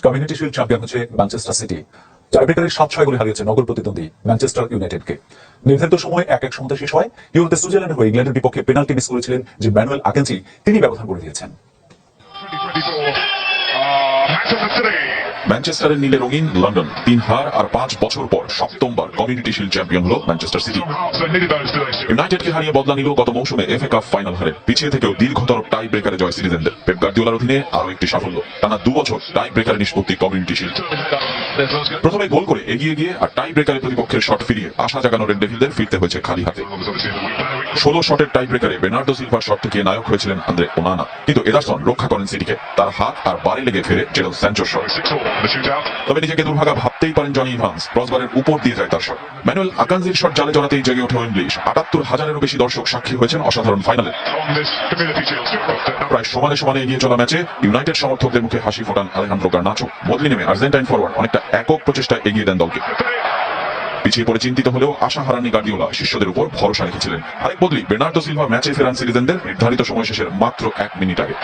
Community shield champion হচ্ছে Manchester city. টাইব্রেকারে 7-6 গোলে হারিয়েছে নগর প্রতিদ্বন্দ্বী ম্যানচেস্টার ইউনাইটেডকে। নির্ধারিত সময় 1-1 সমতায় শেষ হয়। ইউরোতে সুইজারল্যান্ডের হয়ে ইংল্যান্ডের বিপক্ষে পেনাল্টি মিস করেছিলেন যে ম্যানুয়েল আকেন্সি, তিনি ব্যবধান করে দিয়েছেন। ম্যানচেস্টারের নীলে রঙিন লন্ডন 3 হার আর 5 বছর পর সপ্তমবার কমিউনিটি শিল্ড চ্যাম্পিয়ন হলো ম্যানচেস্টার সিটি। ইউনাইটেডকে হারিয়ে বদলা নিল গত মৌসুমে এফএ কাপ ফাইনাল হারে। পিছিয়ে থেকেও দীর্ঘতর টাই ব্রেকারে জয় সিটিজেনদের। পেপ গার্দিওলার অধীনে আরো একটি সাফল্য, টানা 2 বছর টাই ব্রেকারে নিষ্পত্তি কমিউনিটি শিল্ড। প্রথমে গোল করে এগিয়ে গিয়ে আর টাই ব্রেকারে প্রতিপক্ষের শট ফিরিয়ে আশা জাগানো রেড ডেভিলদের ফিরতে হয়েছে খালি হাতে। 16 শটের টাই ব্রেকারে বেনার্ডো সিলভার শট থেকে নায়ক হয়েছিলেন আন্দ্রে ওনানা, কিন্তু এদারসন রক্ষা করেন সিটিকে। তার হাত আর বারে লেগে ফেরে জেডন স্যাঞ্চোর শট। তবে নিজেকে দুর্ভাগা ভাবতেই পারেন জনি ইভান্স, ক্রসবারের উপর দিয়ে যায় তার শট। ম্যানুয়েল আকানজির শট জালে জড়াতেই জেগে ওঠে ইংলিশ। 78,000-এরও বেশি দর্শক সাক্ষী হয়েছেন অসাধারণ ফাইনালে। প্রায় সমানে সমানে এগিয়ে চলা ম্যাচে ইউনাইটেড সমর্থকদের মুখে হাসি ফোটান আলেহান্দ্রো গার্নাচো। বদলি নেমে আর্জেন্টাইন ফরওয়ার্ড অনেকটা একক প্রচেষ্টায় এগিয়ে দেন দলকে। পিছিয়ে পড়ে চিন্তিত হলেও আশা হারাননি গার্দিওলা, শিষ্যদের উপর ভরসা রেখেছিলেন। আরেক বদলি বের্নার্ডো সিলভা ম্যাচে ফেরান সিটিজেনদের নির্ধারিত সময় শেষের মাত্র 1 মিনিট আগে।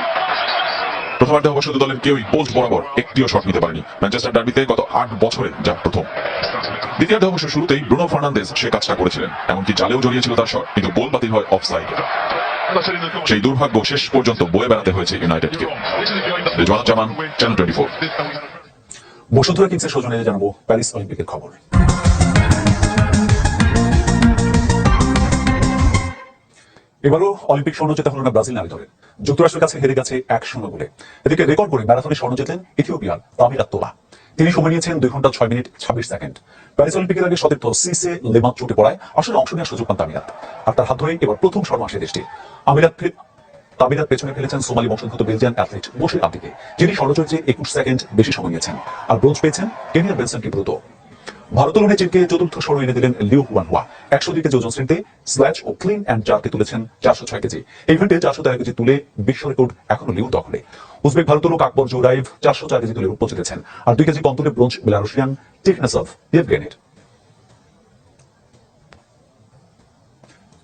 প্রথমার্ধে অবশ্য দলের কেউই পোস্ট বরাবর একটিও শট নিতে পারেনি। ম্যানচেস্টার ডার্বিতে গত 8 বছরে যা প্রথম। দ্বিতীয়ার্ধে অবশ্য শুরুতেই ব্রুনো ফার্নান্দেজ সে কাজটা করেছিলেন, এমনকি জালেও জড়িয়েছিল তার শট, কিন্তু গোল বাতিল হয় অফসাইড। সেই দুর্ভাগ্য শেষ পর্যন্ত বয়ে বেড়াতে হয়েছে ইউনাইটেডকে। রেজওয়ান জামান, চ্যানেল 24। বসুন্ধরা কিংসের সৌজন্যে জানাবো প্যারিস অলিম্পিকের খবর। এবারও অলিম্পিক স্বর্ণ জেতা হলো না ব্রাজিল নারী দলের। যুক্তরাষ্ট্রের কাছে হেরে গেছে 1-0 গোলে। এদিকে রেকর্ড করে ম্যারাথনে স্বর্ণ জিতলেন ইথিওপিয়ার তামিরা তোলা। তিনি সময় নিয়েছেন 2 ঘন্টা 6 মিনিট 26 সেকেন্ড। প্যারিস অলিম্পিকের আগে সতীর্থ সিসে লেমাত চোটে পড়ায় আসলে অংশ নেওয়ার সুযোগ পান তামিরাত, আর তার হাত ধরেই এবার প্রথম স্বর্ণ আসে দেশটি। তামিরাত পেছনে ফেলেছেন সোমালি বংশোদ্ভূত বেলজিয়ান অ্যাথলিট বশির আবদিকে, যিনি স্বর্ণজয়ীর 21 সেকেন্ড বেশি সময় নিয়েছেন, আর ব্রোঞ্জ পেয়েছেন কেনিয়ার বেনসন কিপ্রুতো। ভারোত্তোলনে চীনকে চতুর্থ স্বর্ণ এনে দিলেন লিউ হুয়ানহুয়া। 102 কেজি ওজন শ্রেণীতে স্ল্যাচ ও ক্লিন অ্যান্ড জার্কে তুলেছেন 406 কেজি। এই ইভেন্টে 413 কেজি তুলে বিশ্ব রেকর্ড এখনো লিউ দখলে। উজবেক ভারোত্তোলক আকবর জোরাইভ 404 কেজি তুলে রূপো জিতেছেন, আর 2 কেজি কম তুলে ব্রোঞ্জ বেলারুশিয়ান টিখনাসভ ইয়েভগেনির।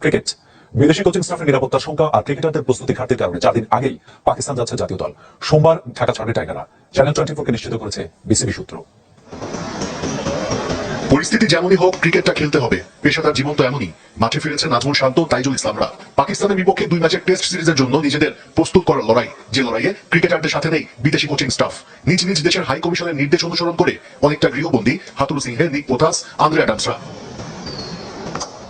ক্রিকেট। বিদেশি কোচিং স্টাফের নিরাপত্তার শঙ্কা আর ক্রিকেটারদের প্রস্তুতি ঘাটতির কারণে 4 দিন আগেই পাকিস্তান যাচ্ছে জাতীয় দল। সোমবার ঢাকা ছাড়বে টাইগাররা, চ্যানেল 24-কে নিশ্চিত করেছে বিসিবি সূত্র। পরিস্থিতি যেমনই হোক ক্রিকেটটা খেলতে হবে, পেশাদার জীবন তো এমনই। মাঠে ফিরেছে নাজমুল শান্ত, তাইজুল ইসলামরা। পাকিস্তানের বিপক্ষে 2 ম্যাচের টেস্ট সিরিজের জন্য নিজেদের প্রস্তুত করার লড়াই, যে লড়াইয়ে ক্রিকেটারদের সাথে নেই বিদেশি কোচিং স্টাফ। নিজ নিজ দেশের হাই কমিশনের নির্দেশ অনুসরণ করে অনেকটা গৃহবন্দী হাতুরু সিংহে, নিক পোথাস, আন্দ্রে অ্যাডামসরা।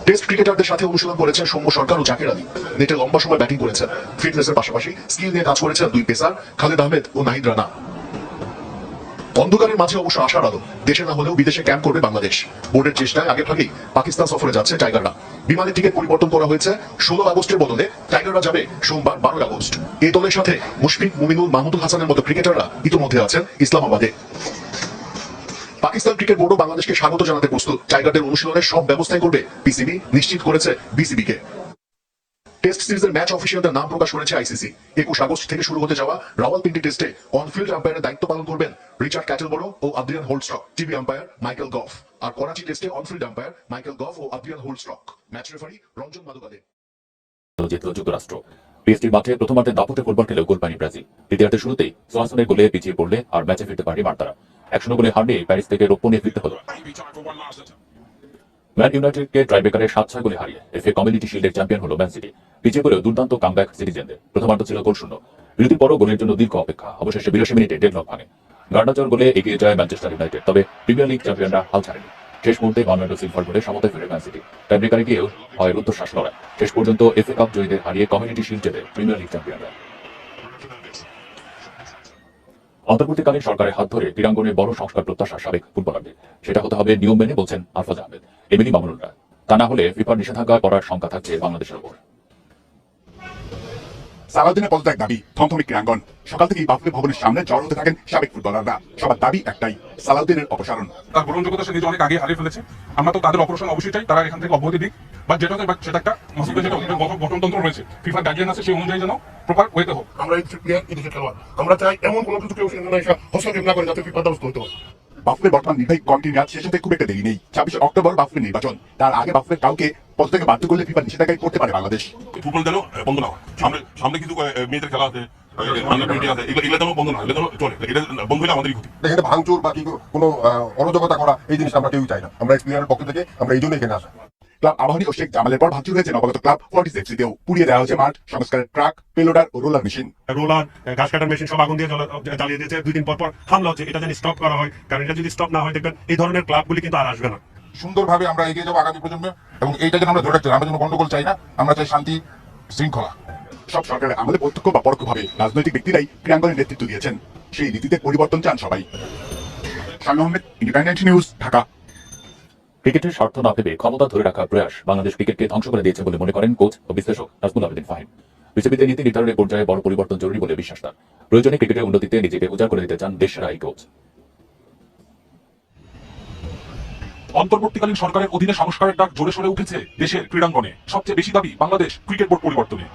টেস্ট ক্রিকেটারদের সাথে অনুশীলন করেছেন সৌম্য সরকার ও জাকের আলী। নেটে লম্বা সময় ব্যাটিং করেছেন। ফিটনেসের পাশাপাশি স্কিল নিয়ে কাজ করেছেন 2 পেসার খালেদ আহমেদ ও নাহিদ রানা। অন্ধকারের মাঝে অবশ্য আশার আলো, দেশে না হলেও বিদেশে ক্যাম্প করবে বাংলাদেশ। বোর্ডের চেষ্টায় আগে ভাগেই পাকিস্তান সফরে যাচ্ছে টাইগাররা। বিমানের টিকিট পরিবর্তন করা হয়েছে, 16 আগস্টের বদলে টাইগাররা যাবে সোমবার 12 আগস্ট। এই দলের সাথে মুশফিক, মুমিনুল, মাহমুদুল হাসানের মতো ক্রিকেটাররা ইতিমধ্যে আছেন ইসলামাবাদে। পাকিস্তান ক্রিকেট বোর্ডও বাংলাদেশকে স্বাগত জানাতে প্রস্তুত। টাইগারদের অনুশীলনের সব ব্যবস্থাই করবে পিসিবি, নিশ্চিত করেছে বিসিবিকে। টেস্ট সিরিজের ম্যাচ অফিসিয়ালদের নাম প্রকাশ করেছে আইসিসি। 21 আগস্ট থেকে শুরু হতে যাওয়া রাওয়ালপিন্ডি টেস্টে অনফিল্ড আম্পায়ারের দায়িত্ব পালন করবেন রিচার্ড ক্যাটেলবরো ও Adrian Holdstock, TV umpire Michael Gough. আর করাচি টেস্টে অনফিল্ড আম্পায়ার মাইকেল গফ ও Adrian Holdstock, match referee Ranjan Madugalle. জিতল যুক্তরাষ্ট্র। পিএসটির মাঠে প্রথমার্ধে দাপটে ফুটবল খেলেও গোল পায়নি ব্রাজিল। দ্বিতীয়ার্ধের শুরুতেই সোয়াসনের গোলে পিছিয়ে পড়লে আর ম্যাচে ফিরতে পারেনি মার্তারা। 1-0 গোলে হার নিয়ে প্যারিস থেকে রৌপ্য নিয়ে ফিরতে হলো। ম্যান ইউনাইটেডকে টাইব্রেকারে 7-6 গোলে হারিয়ে এফএ কমিউনিটি শিল্ডের চ্যাম্পিয়ন হলো ম্যান সিটি। পিছিয়ে পড়েও দুর্দান্ত কামব্যাক সিটিজেনদের। প্রথমার্ধ ছিল গোলশূন্য। বিরতির পরও গোলের জন্য দীর্ঘ অপেক্ষা। অবশেষে 82 মিনিটে ডেডলক ভাঙে। গার্নাচোর গোলে এগিয়ে যায় ম্যানচেস্টার ইউনাইটেড, তবে প্রিমিয়ার লিগ চ্যাম্পিয়নরা হাল ছাড়েনি। শেষ মুহূর্তে বার্নার্ডো সিলভার গোলে সমতায় ফেরে ম্যান সিটি। টাইব্রেকারে গিয়েও হয় রুদ্ধশ্বাস লড়াই। শেষ পর্যন্ত এফএ কাপ জয়ীদের হারিয়ে কমিউনিটি শিল্ড জেতে প্রিমিয়ার লিগ চ্যাম্পিয়নরা। অন্তর্বর্তীকালীন সরকারের হাত ধরে ক্রীড়াঙ্গনে বড় সংস্কার প্রত্যাশা সাবেক ফুটবলারদের। সেটা হতে হবে নিয়ম মেনে, বলছেন আরফাজ আহমেদ, এমনি মামুনুলরা। তা না হলে ফিফার নিষেধাজ্ঞায় পড়ার শঙ্কা থাকছে বাংলাদেশের উপর। সালাউদ্দিনের পদত্যাগ দাবি, থমথমে ক্রীড়াঙ্গন। সকাল থেকেই বাফুফে ভবনের সামনে জড়ো হতে থাকেন সাবেক ফুটবলাররা। সবার দাবি একটাই, সালাউদ্দিনের অপসারণ। তার গ্রহণযোগ্যতা সে নিজে অনেক আগে হারিয়ে ফেলেছে। আমরা তো তাদের অপসারণ অবশ্যই চাই, তারা এখান থেকে অব্যাহতি দিক। বা যেটা সেটা একটা মাসুদের যেটা গঠনতন্ত্র রয়েছে, ফিফার গাইডলাইন আছে, সেই অনুযায়ী যেন প্রপার ওয়েতে হোক। আমরা এই প্লেয়ার এদিকে খেলোয়াড়, আমরা চাই এমন কোনো কিছু কেউ হস্তক্ষেপ না করে যাতে ফিফার দ্বারস্থ হতে হয়। বাফুফের বর্তমান নির্বাহী কমিটির মেয়াদ শেষ হতে খুব একটা দেরি নেই। 26 অক্টোবর বাফুফের নির্বাচন। তার আগে বাফুফের কাউকে পদ থেকে বাধ্য করলে ফিফার নিষেধাজ্ঞায় পড়তে পারে বাংলাদেশ। ফুটবল যেন বন্ধ না হয়। সামনে কিন্তু মেয়েদের খেলা আছে, আনলিমিটেড আছে, এগুলো তো বন্ধ না, এগুলো তো চলে, এটা বন্ধ হলে আমাদেরই ক্ষতি। এখানে ভাঙচুর বা কি কোনো অরাজকতা করা এই জিনিসটা আমরা কেউই চাই না। আমরা এক্সপিরিয়ার পক্ষ থেকে আমরা এই জন্য এখানে আসা। ক্লাব আবাহনী ও শেখ জামালের পর ভাঙচুর হয়েছে নবাগত ক্লাব 46তেও পুড়িয়ে দেওয়া হয়েছে মাঠ, সংস্কারের ট্রাক, পেলোডার ও রোলার মেশিন। রোলার, ঘাস কাটার মেশিন সব আগুন দিয়ে জ্বালিয়ে দিয়েছে। 2 দিন পর পর হামলা হচ্ছে, এটা যেন স্টপ করা হয়, কারণ এটা যদি স্টপ না হয় দেখবেন এই ধরনের ক্লাবগুলি কিন্তু আর আসবে না। সুন্দরভাবে আমরা এগিয়ে যাবো আগামী প্রজন্মে, এবং এইটা যেন আমরা ধরে রাখতে, আমরা যেন গন্ডগোল চাই না, আমরা চাই শান্তি শৃঙ্খলা। সব সরকারের আমলে প্রত্যক্ষ বা পরোক্ষভাবে রাজনৈতিক ব্যক্তিরাই ক্রীড়াঙ্গনের নেতৃত্ব দিয়েছেন, সেই নীতিতে পরিবর্তন চান সবাই। Shamim Ahmed, independent news, Dhaka. ক্রিকেটের স্বার্থ না ভেবে ক্ষমতা ধরে রাখার প্রয়াস বাংলাদেশ ক্রিকেটকে ধ্বংস করে দিয়েছে বলে মনে করেন কোচ ও বিশ্লেষক নাজমুল আবেদিন ফাহিম। বিসিবিতে নীতি নির্ধারণের পর্যায়ে বড় পরিবর্তন জরুরি বলে বিশ্বাস তার। প্রয়োজনে ক্রিকেটের উন্নতিতে নিজেকে উজাড় করে দিতে চান দেশসেরা এই কোচ। অন্তর্বর্তীকালীন সরকারের অধীনে সংস্কারের ডাক জোরে সোরে উঠেছে দেশের ক্রীড়াঙ্গনে। সবচেয়ে বেশি দাবি বাংলাদেশ ক্রিকেট বোর্ড পরিবর্তনে।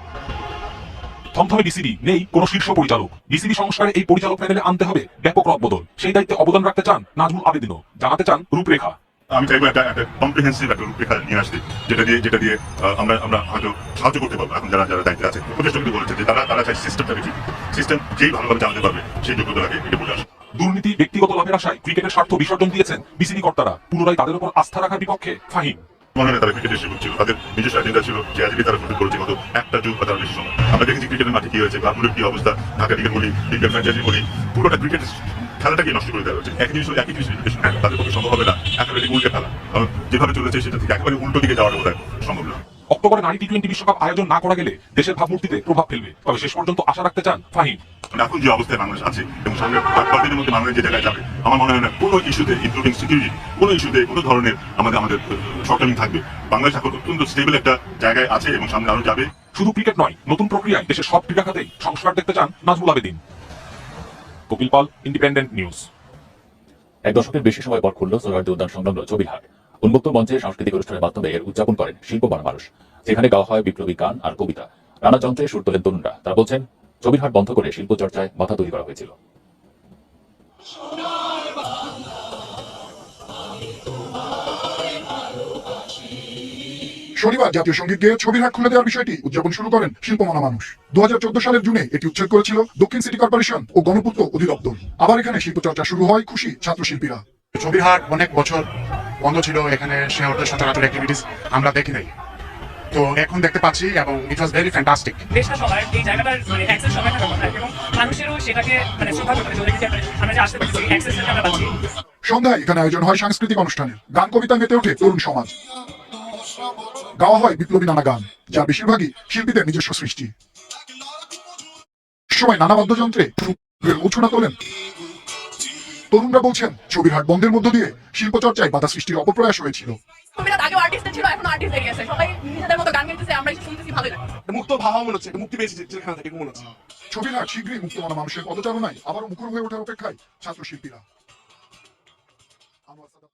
থমথমে বিসিবি, নেই কোনো শীর্ষ পরিচালক। বিসিবি সংস্কারে এই পরিচালক প্যানেলে আনতে হবে ব্যাপক রদবদল। সেই দায়িত্বে অবদান রাখতে চান নাজমুল আবেদিনও, জানাতে চান রূপরেখা। আমি চাইবো একটা কম্প্রিহেন্সিভ একটা রূপরেখা নিয়ে আসতে, যেটা দিয়ে আমরা হয়তো সাহায্য করতে পারবো। এখন যারা দায়িত্বে আছে, উপদেষ্টা কিন্তু বলেছে যে তারা চাই সিস্টেমটাকে ঠিক, সিস্টেম যেই ভালোভাবে চালাতে পারবে সেই যোগ্যতা লাগে, এটা বলে আসে। দুর্নীতি, ব্যক্তিগত লাভের আশায় ক্রিকেটের স্বার্থ বিসর্জন দিয়েছেন বিসিবি কর্তারা। পুনরায় তাদের উপর আস্থা রাখার বিপক্ষে ফাহিম। মনে হয় তারা ক্রিকেটের শিক্ষক ছিল, তাদের নিজস্ব এজেন্ডা ছিল, যে এজেন্ডা তারা ফুটবল করেছে গত একটা যুগ বা তার বেশি সময়। আমরা দেখেছি ক্রিকেটের মাঠে কি হয়েছে, ক্লাবগুলোর কি অবস্থা, ঢাকা ক্রিকেট বলি, ক্রিকেট ফ্র্যাঞ্চাইজি বলি, পুরোটা ক্রিকেট খেলাটাকে নষ্ট করে দেওয়া হচ্ছে। একই জিনিস এডুকেশন, তাদের পক্ষে সম্ভব হবে না একেবারে উল্টে ফেলা, কারণ যেভাবে চলেছে সেটা থেকে একেবারে উল্টো দিকে যাওয়াটা বোধহয় সম্ভব না। অক্টোবরে নারী টি-20 বিশ্বকাপ আয়োজন না করা গেলে দেশের ভাবমূর্তিতে প্রভাব ফেলবে। তবে শেষ পর্যন্ত আশা রাখতে চান ফাহিম। এখন যে অবস্থায় বাংলাদেশ আছে এবং সামনে 5 দিনের মধ্যে বাংলাদেশ যে জায়গায় যাবে, আমার মনে হয় না কোনো ইস্যুতে, ইনক্লুডিং সিকিউরিটি, কোনো ইস্যুতে কোনো ধরনের আমাদের শর্টকামিং থাকবে। বাংলাদেশ এখন অত্যন্ত স্টেবল একটা জায়গায় আছে এবং সামনে আরো যাবে। শুধু ক্রিকেট নয়, নতুন প্রক্রিয়ায় দেশের সব ক্রীড়া খাতেই সংস্কার দেখতে চান নাজমুল আবেদিন। কপিল পাল, ইন্ডিপেন্ডেন্ট নিউজ। এক দশকের বেশি সময় পর খুলল সোহরাওয়ার্দী উদ্যান সংলগ্ন ছবির হাট। উন্মুক্ত মঞ্চে সাংস্কৃতিক অনুষ্ঠানের মাধ্যমে এর উদযাপন করেন শিল্পবান মানুষ, যেখানে গাওয়া হয় বিপ্লবী গান আর কবিতা। নানা যন্ত্রে সুর তোলেন তরুণরা। তারা বলছেন, ছবির হাট বন্ধ করে শিল্প চর্চায় মাথা তৈরি করা হয়েছিল। শনিবার জাতীয় সঙ্গীত গেয়ে ছবির হাট খুলে দেওয়ার বিষয়টি উদযাপন শুরু করেন শিল্পমনা মানুষ। 2014 সালের জুনে এটি উচ্ছেদ করেছিল দক্ষিণ সিটি কর্পোরেশন ও গণপূর্ত অধিদপ্তর। আবার এখানে শিল্পচর্চা শুরু হয় খুশি ছাত্র শিল্পীরা। ছবির হাট অনেক বছর বন্ধ ছিল, এখানে সে অর্থে সচরাচর অ্যাক্টিভিটিস আমরা দেখি নাই, তো এখন দেখতে পাচ্ছি এবং ইট ওয়াজ ভেরি ফ্যান্টাস্টিক। দেশটা সবার এই জায়গাটার মানে অ্যাক্সেস সবাই থাকার কথা এবং মানুষেরও সেটাকে মানে শ্রদ্ধা করতে হবে যে আমরা যে আসতে পারছি, অ্যাক্সেসটা আমরা পাচ্ছি। সন্ধ্যায় এখানে আয়োজন হয় সাংস্কৃতিক অনুষ্ঠানের। গান কবিতা মেতে ওঠে তরুণ সমাজ। গাওয়া হয় বিপ্লবী নানা গান, যা বেশিরভাগই শিল্পীদের নিজস্ব সৃষ্টি। সময় নানা বাদ্যযন্ত্রে মূর্ছনা তোলেন তরুণরা। বলছেন ছবির হাট বন্ধের মধ্য দিয়ে শিল্পচর্চায় বাধা সৃষ্টির অপপ্রয়াস হয়েছিল। মুক্ত ভাবা মনে হচ্ছে, মুক্তি পেয়েছে যেখানে থেকে মনে হচ্ছে। ছবির হাট শীঘ্রই মুক্তমনা মানুষের পদচারণায় আবারও মুখর হয়ে ওঠার অপেক্ষায় ছাত্র শিল্পীরা।